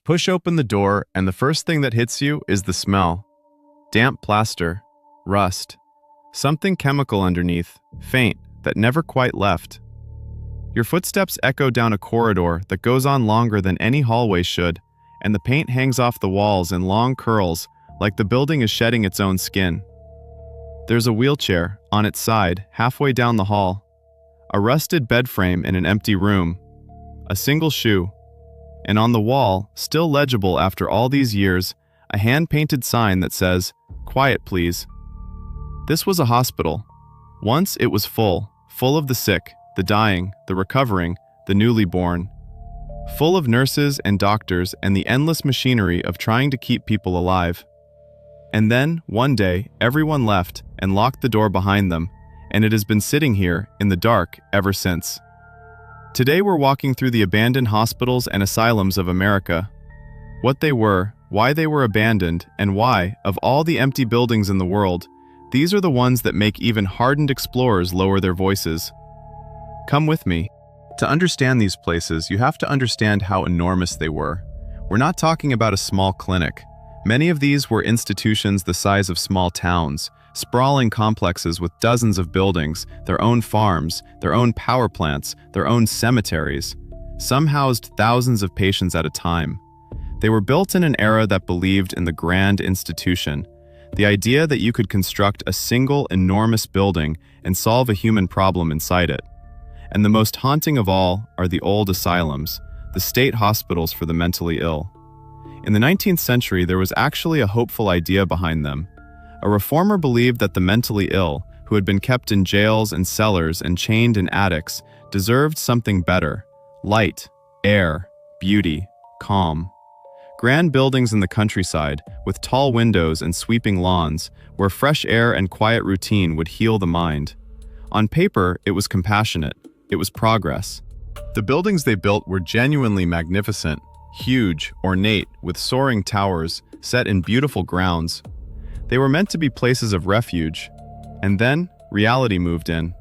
Push open the door, and the first thing that hits you is the smell. Damp plaster, rust, something chemical underneath, faint, that never quite left. Your footsteps echo down a corridor that goes on longer than any hallway should, and the paint hangs off the walls in long curls like the building is shedding its own skin. There's a wheelchair, on its side, halfway down the hall, a rusted bed frame in an empty room, a single shoe, and on the wall, still legible after all these years, a hand-painted sign that says, "Quiet, please." This was a hospital. Once it was full of the sick, the dying, the recovering, the newly born. Full of nurses and doctors and the endless machinery of trying to keep people alive. And then, one day, everyone left and locked the door behind them, and it has been sitting here in the dark ever since. Today we're walking through the abandoned hospitals and asylums of America. What they were, why they were abandoned, and why, of all the empty buildings in the world, these are the ones that make even hardened explorers lower their voices. Come with me. To understand these places, you have to understand how enormous they were. We're not talking about a small clinic. Many of these were institutions the size of small towns, sprawling complexes with dozens of buildings, their own farms, their own power plants, their own cemeteries. Some housed thousands of patients at a time. They were built in an era that believed in the grand institution, the idea that you could construct a single enormous building and solve a human problem inside it. And the most haunting of all are the old asylums, the state hospitals for the mentally ill. In the 19th century, there was actually a hopeful idea behind them. A reformer believed that the mentally ill, who had been kept in jails and cellars and chained in attics, deserved something better: light, air, beauty, calm. Grand buildings in the countryside, with tall windows and sweeping lawns, where fresh air and quiet routine would heal the mind. On paper, it was compassionate. It was progress. The buildings they built were genuinely magnificent, huge, ornate, with soaring towers, set in beautiful grounds. They were meant to be places of refuge. And then, reality moved in.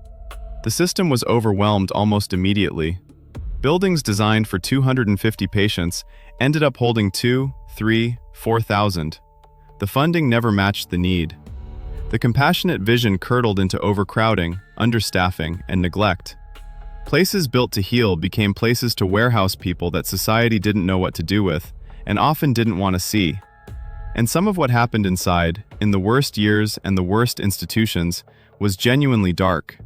The system was overwhelmed almost immediately. Buildings designed for 250 patients ended up holding 2, 3, 4,000. The funding never matched the need. The compassionate vision curdled into overcrowding, understaffing, and neglect. Places built to heal became places to warehouse people that society didn't know what to do with, and often didn't want to see. And some of what happened inside, in the worst years and the worst institutions, was genuinely dark.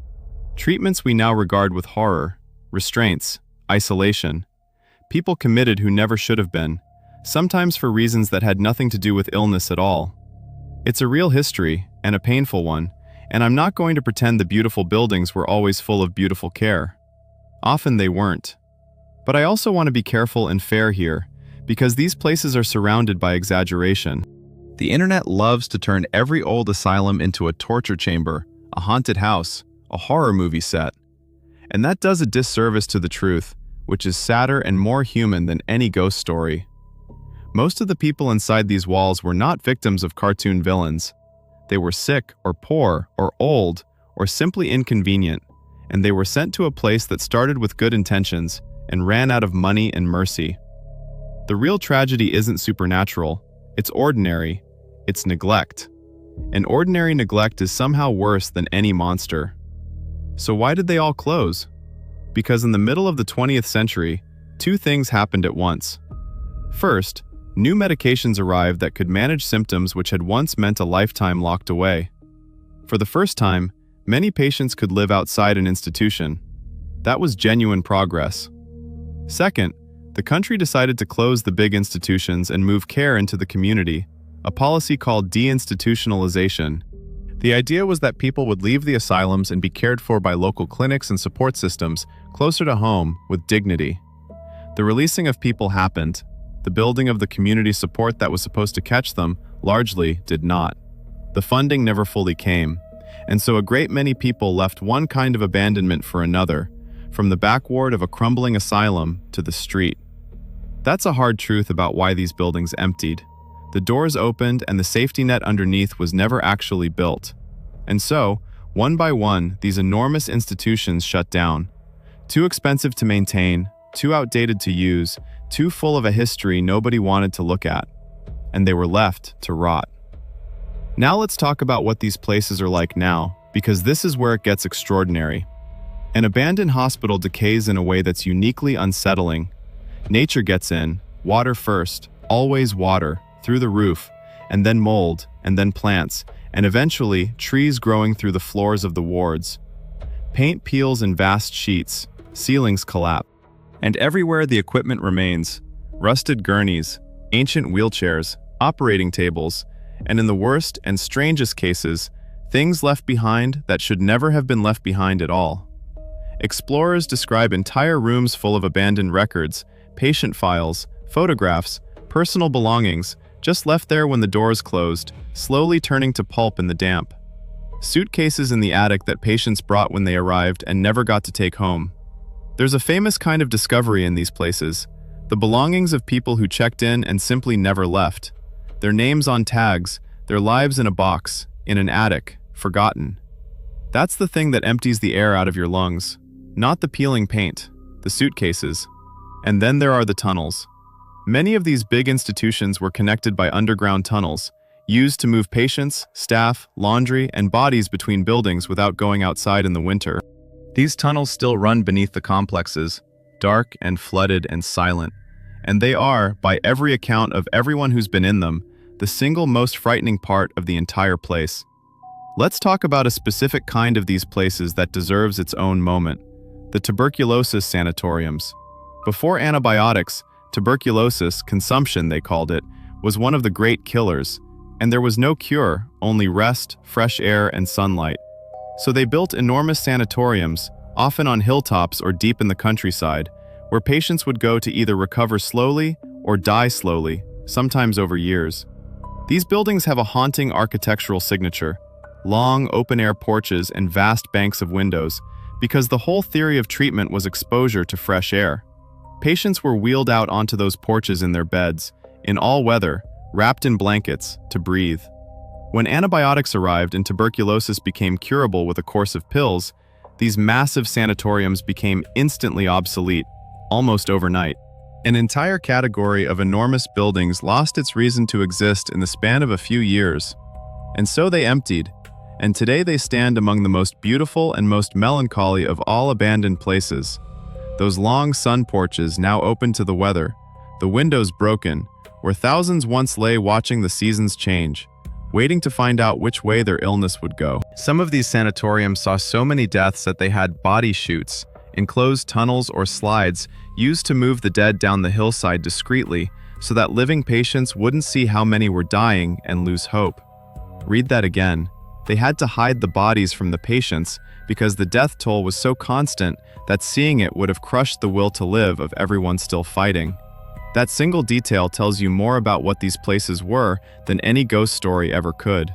Treatments we now regard with horror, restraints, isolation. People committed who never should have been, sometimes for reasons that had nothing to do with illness at all. It's a real history, and a painful one, and I'm not going to pretend the beautiful buildings were always full of beautiful care. Often they weren't. But I also want to be careful and fair here, because these places are surrounded by exaggeration. The internet loves to turn every old asylum into a torture chamber, a haunted house, a horror movie set. And that does a disservice to the truth, which is sadder and more human than any ghost story. Most of the people inside these walls were not victims of cartoon villains. They were sick or poor or old or simply inconvenient, and they were sent to a place that started with good intentions and ran out of money and mercy. The real tragedy isn't supernatural, it's ordinary, it's neglect. And ordinary neglect is somehow worse than any monster. So why did they all close? Because in the middle of the 20th century, two things happened at once. First, new medications arrived that could manage symptoms which had once meant a lifetime locked away. For the first time, many patients could live outside an institution. That was genuine progress. Second, the country decided to close the big institutions and move care into the community, a policy called deinstitutionalization. The idea was that people would leave the asylums and be cared for by local clinics and support systems closer to home with dignity. The releasing of people happened. The building of the community support that was supposed to catch them largely did not. The funding never fully came, and so a great many people left one kind of abandonment for another, from the back ward of a crumbling asylum to the street. That's a hard truth about why these buildings emptied. The doors opened and the safety net underneath was never actually built. And so, one by one, these enormous institutions shut down. Too expensive to maintain, too outdated to use, too full of a history nobody wanted to look at, and they were left to rot. Now let's talk about what these places are like now, because this is where it gets extraordinary. An abandoned hospital decays in a way that's uniquely unsettling. Nature gets in, water first, always water, through the roof, and then mold, and then plants, and eventually trees growing through the floors of the wards. Paint peels in vast sheets, ceilings collapse, and everywhere the equipment remains: rusted gurneys, ancient wheelchairs, operating tables, and in the worst and strangest cases, things left behind that should never have been left behind at all. Explorers describe entire rooms full of abandoned records, patient files, photographs, personal belongings, just left there when the doors closed, slowly turning to pulp in the damp. Suitcases in the attic that patients brought when they arrived and never got to take home. There's a famous kind of discovery in these places: the belongings of people who checked in and simply never left. Their names on tags, their lives in a box, in an attic, forgotten. That's the thing that empties the air out of your lungs, not the peeling paint, the suitcases. And then there are the tunnels. Many of these big institutions were connected by underground tunnels, used to move patients, staff, laundry, and bodies between buildings without going outside in the winter. These tunnels still run beneath the complexes, dark and flooded and silent, and they are, by every account of everyone who's been in them, the single most frightening part of the entire place. Let's talk about a specific kind of these places that deserves its own moment: the tuberculosis sanatoriums. Before antibiotics, tuberculosis consumption, they called it, was one of the great killers, and there was no cure, only rest, fresh air, and sunlight. So they built enormous sanatoriums, often on hilltops or deep in the countryside, where patients would go to either recover slowly or die slowly, sometimes over years. These buildings have a haunting architectural signature: long, open-air porches and vast banks of windows, because the whole theory of treatment was exposure to fresh air. Patients were wheeled out onto those porches in their beds, in all weather, wrapped in blankets, to breathe. When antibiotics arrived and tuberculosis became curable with a course of pills, these massive sanatoriums became instantly obsolete, almost overnight. An entire category of enormous buildings lost its reason to exist in the span of a few years. And so they emptied, and today they stand among the most beautiful and most melancholy of all abandoned places. Those long sun porches now open to the weather, the windows broken, where thousands once lay watching the seasons change, waiting to find out which way their illness would go. Some of these sanatoriums saw so many deaths that they had body chutes, enclosed tunnels or slides used to move the dead down the hillside discreetly so that living patients wouldn't see how many were dying and lose hope. Read that again. They had to hide the bodies from the patients because the death toll was so constant that seeing it would have crushed the will to live of everyone still fighting. That single detail tells you more about what these places were than any ghost story ever could.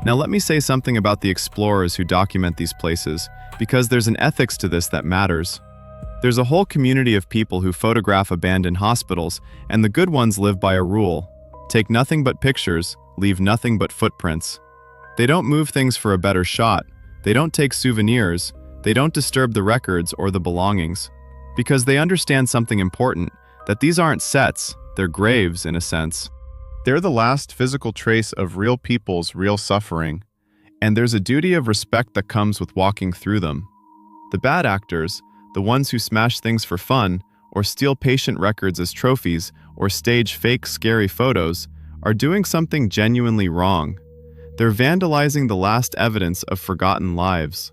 Now let me say something about the explorers who document these places, because there's an ethics to this that matters. There's a whole community of people who photograph abandoned hospitals, and the good ones live by a rule: take nothing but pictures, leave nothing but footprints. They don't move things for a better shot, they don't take souvenirs, they don't disturb the records or the belongings. Because they understand something important, that these aren't sets, they're graves in a sense. They're the last physical trace of real people's real suffering, and there's a duty of respect that comes with walking through them. The bad actors, the ones who smash things for fun, or steal patient records as trophies, or stage fake scary photos, are doing something genuinely wrong. They're vandalizing the last evidence of forgotten lives.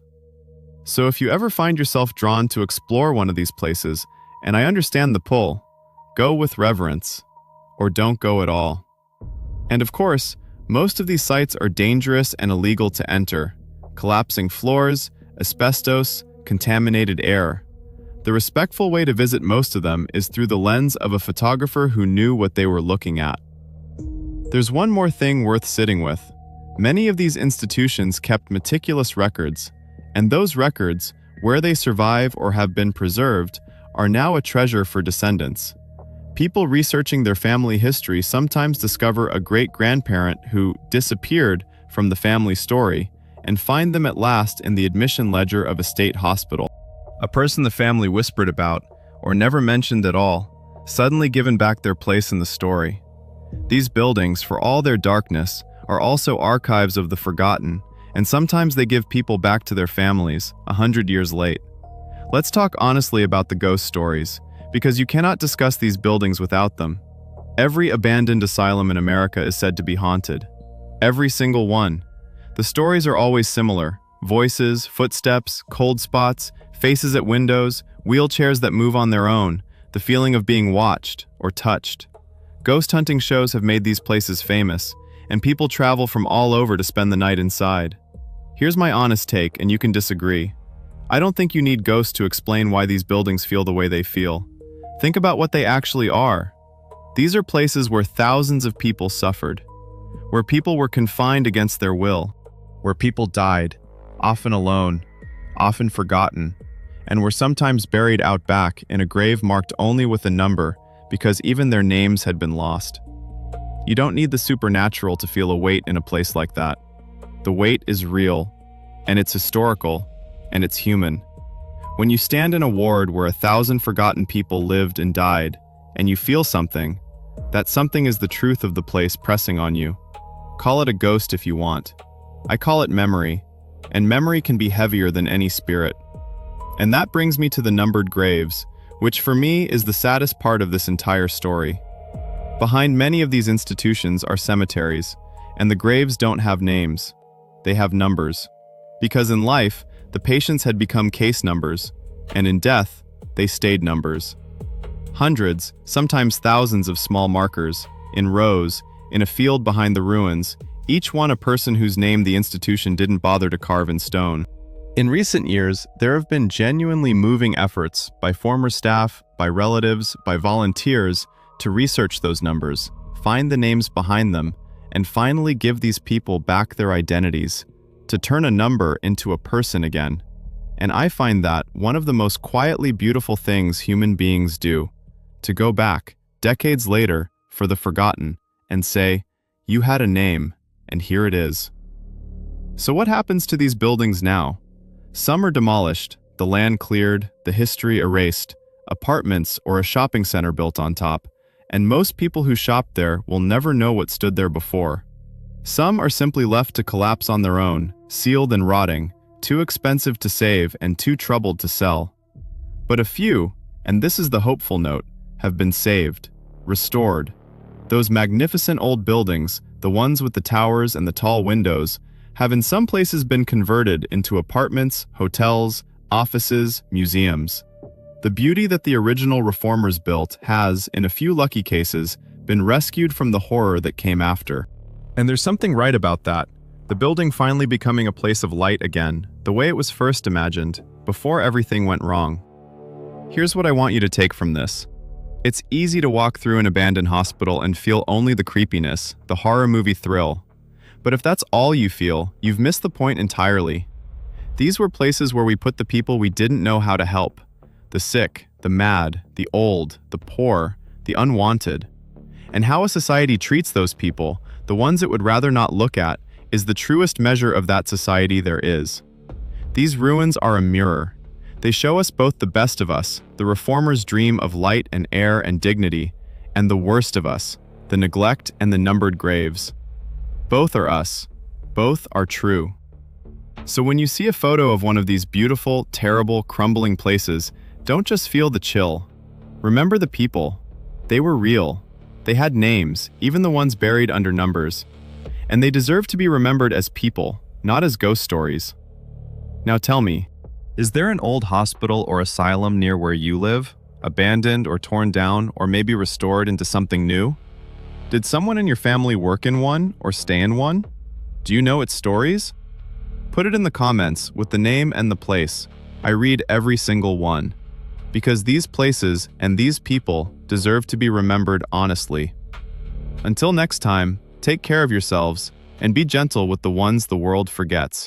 So if you ever find yourself drawn to explore one of these places, and I understand the pull, go with reverence, or don't go at all. And of course, most of these sites are dangerous and illegal to enter: collapsing floors, asbestos, contaminated air. The respectful way to visit most of them is through the lens of a photographer who knew what they were looking at. There's one more thing worth sitting with. Many of these institutions kept meticulous records, and those records, where they survive or have been preserved, are now a treasure for descendants. People researching their family history sometimes discover a great-grandparent who disappeared from the family story and find them at last in the admission ledger of a state hospital. A person the family whispered about, or never mentioned at all, suddenly given back their place in the story. These buildings, for all their darkness, are also archives of the forgotten, and sometimes they give people back to their families, 100 years late. Let's talk honestly about the ghost stories, because you cannot discuss these buildings without them. Every abandoned asylum in America is said to be haunted. Every single one. The stories are always similar. Voices, footsteps, cold spots, faces at windows, wheelchairs that move on their own, the feeling of being watched or touched. Ghost hunting shows have made these places famous, and people travel from all over to spend the night inside. Here's my honest take, and you can disagree. I don't think you need ghosts to explain why these buildings feel the way they feel. Think about what they actually are. These are places where thousands of people suffered, where people were confined against their will, where people died, often alone, often forgotten, and were sometimes buried out back in a grave marked only with a number because even their names had been lost. You don't need the supernatural to feel a weight in a place like that. The weight is real, and it's historical, and it's human. When you stand in a ward where 1,000 forgotten people lived and died, and you feel something, that something is the truth of the place pressing on you. Call it a ghost if you want. I call it memory, and memory can be heavier than any spirit. And that brings me to the numbered graves, which for me is the saddest part of this entire story. Behind many of these institutions are cemeteries, and the graves don't have names. They have numbers. Because in life, the patients had become case numbers, and in death, they stayed numbers. Hundreds, sometimes thousands of small markers, in rows, in a field behind the ruins, each one a person whose name the institution didn't bother to carve in stone. In recent years, there have been genuinely moving efforts by former staff, by relatives, by volunteers to research those numbers, find the names behind them, and finally give these people back their identities, to turn a number into a person again. And I find that one of the most quietly beautiful things human beings do, to go back, decades later, for the forgotten, and say, you had a name, and here it is. So what happens to these buildings now? Some are demolished, the land cleared, the history erased, apartments or a shopping center built on top, and most people who shopped there will never know what stood there before. Some are simply left to collapse on their own, sealed and rotting, too expensive to save and too troubled to sell. But a few, and this is the hopeful note, have been saved, restored. Those magnificent old buildings, the ones with the towers and the tall windows, have in some places been converted into apartments, hotels, offices, museums. The beauty that the original reformers built has, in a few lucky cases, been rescued from the horror that came after. And there's something right about that. The building finally becoming a place of light again, the way it was first imagined, before everything went wrong. Here's what I want you to take from this. It's easy to walk through an abandoned hospital and feel only the creepiness, the horror movie thrill. But if that's all you feel, you've missed the point entirely. These were places where we put the people we didn't know how to help. The sick, the mad, the old, the poor, the unwanted. And how a society treats those people, the ones it would rather not look at, is the truest measure of that society there is. These ruins are a mirror. They show us both the best of us, the reformers' dream of light and air and dignity, and the worst of us, the neglect and the numbered graves. Both are us. Both are true. So when you see a photo of one of these beautiful, terrible, crumbling places, don't just feel the chill. Remember the people. They were real. They had names, even the ones buried under numbers. And they deserve to be remembered as people, not as ghost stories. Now tell me, is there an old hospital or asylum near where you live, abandoned or torn down or maybe restored into something new? Did someone in your family work in one or stay in one? Do you know its stories? Put it in the comments with the name and the place. I read every single one. Because these places and these people deserve to be remembered honestly. Until next time, take care of yourselves and be gentle with the ones the world forgets.